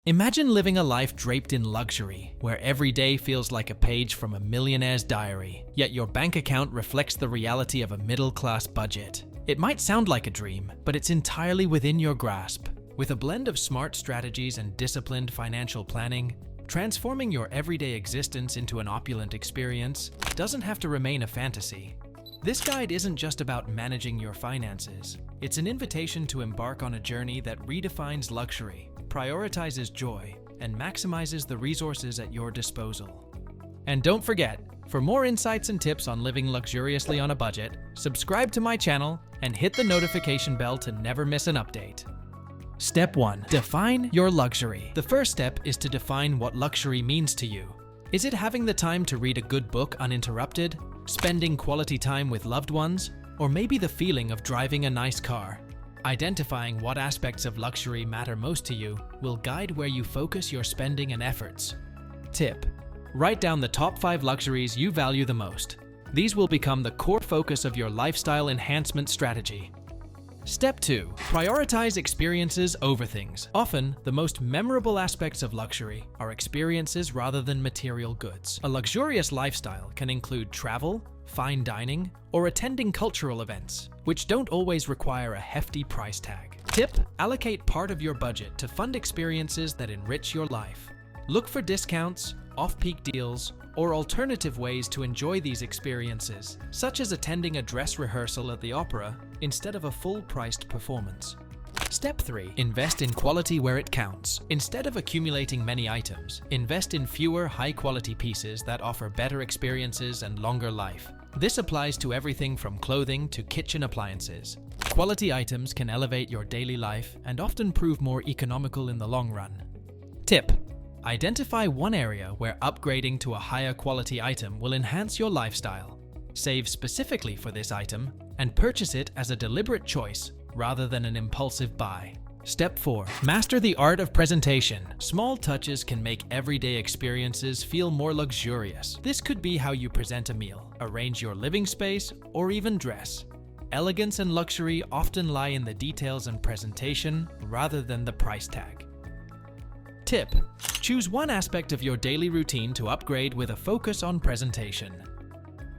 Imagine living a life draped in luxury, where every day feels like a page from a millionaire's diary, yet your bank account reflects the reality of a middle-class budget. It might sound like a dream, but it's entirely within your grasp. With a blend of smart strategies and disciplined financial planning, transforming your everyday existence into an opulent experience doesn't have to remain a fantasy. This guide isn't just about managing your finances. It's an invitation to embark on a journey that redefines luxury, prioritizes joy, and maximizes the resources at your disposal. And don't forget, for more insights and tips on living luxuriously on a budget, subscribe to my channel and hit the notification bell to never miss an update. Step 1. Define your luxury. The first step is to define what luxury means to you. Is it having the time to read a good book uninterrupted, spending quality time with loved ones, or maybe the feeling of driving a nice car? Identifying what aspects of luxury matter most to you will guide where you focus your spending and efforts. Tip: write down the top 5 luxuries you value the most. These will become the core focus of your lifestyle enhancement strategy. Step 2. Prioritize experiences over things. Often, the most memorable aspects of luxury are experiences rather than material goods. A luxurious lifestyle can include travel, fine dining, or attending cultural events, which don't always require a hefty price tag. Tip: allocate part of your budget to fund experiences that enrich your life. Look for discounts, off-peak deals, or alternative ways to enjoy these experiences, such as attending a dress rehearsal at the opera instead of a full-priced performance. Step 3. Invest in quality where it counts. Instead of accumulating many items, invest in fewer high-quality pieces that offer better experiences and longer life. This applies to everything from clothing to kitchen appliances. Quality items can elevate your daily life and often prove more economical in the long run. Tip: identify one area where upgrading to a higher quality item will enhance your lifestyle. Save specifically for this item and purchase it as a deliberate choice rather than an impulsive buy. Step 4. Master the art of presentation. Small touches can make everyday experiences feel more luxurious. This could be how you present a meal, arrange your living space, or even dress. Elegance and luxury often lie in the details and presentation rather than the price tag. Tip: choose one aspect of your daily routine to upgrade with a focus on presentation.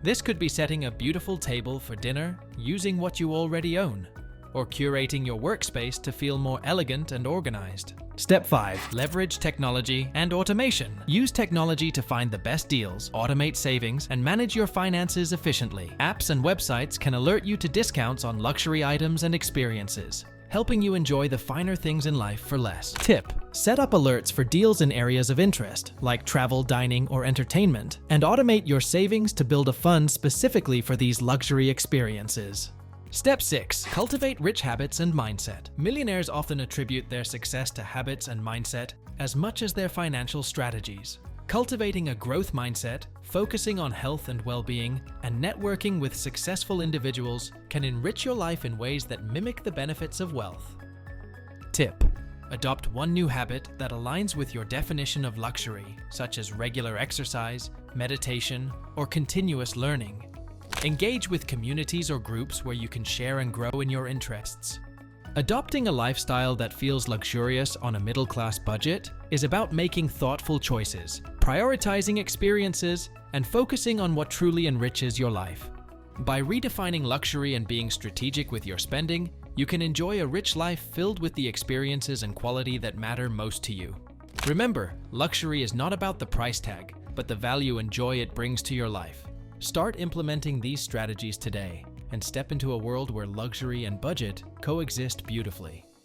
This could be setting a beautiful table for dinner using what you already own, or curating your workspace to feel more elegant and organized. Step 5. Leverage technology and automation. Use technology to find the best deals, automate savings, and manage your finances efficiently. Apps and websites can alert you to discounts on luxury items and experiences, helping you enjoy the finer things in life for less. Tip: set up alerts for deals in areas of interest, like travel, dining, or entertainment, and automate your savings to build a fund specifically for these luxury experiences. Step 6. Cultivate rich habits and mindset. Millionaires often attribute their success to habits and mindset as much as their financial strategies. Cultivating a growth mindset, focusing on health and well-being, and networking with successful individuals can enrich your life in ways that mimic the benefits of wealth. Tip: adopt one new habit that aligns with your definition of luxury, such as regular exercise, meditation, or continuous learning. Engage with communities or groups where you can share and grow in your interests. Adopting a lifestyle that feels luxurious on a middle-class budget is about making thoughtful choices, prioritizing experiences, and focusing on what truly enriches your life. By redefining luxury and being strategic with your spending, you can enjoy a rich life filled with the experiences and quality that matter most to you. Remember, luxury is not about the price tag, but the value and joy it brings to your life. Start implementing these strategies today and step into a world where luxury and budget coexist beautifully.